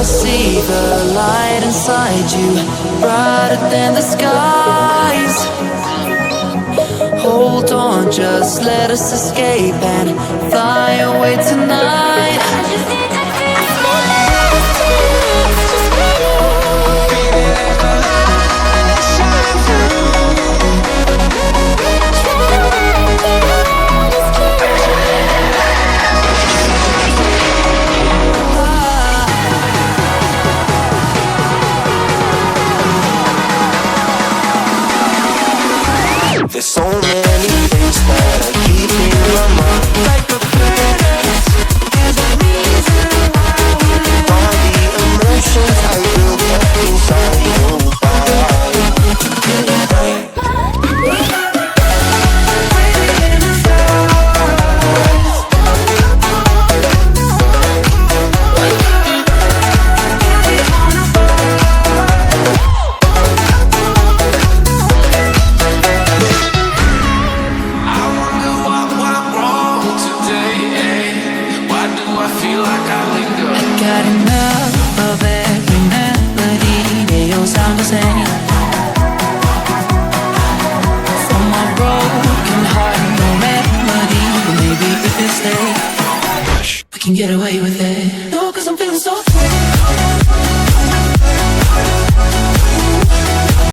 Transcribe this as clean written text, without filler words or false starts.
I see the light inside you, brighter than the skies. Hold on, just let us escape and fly away tonight. I just need to there's so many things that I keep in my mind, like a predator. There's a reason why all the emotions I built up inside your body. got enough of every melody. They all sound the same. For my broken heart, no remedy. But maybe if we stay, we can get away with it. No, 'cause I'm feeling so free.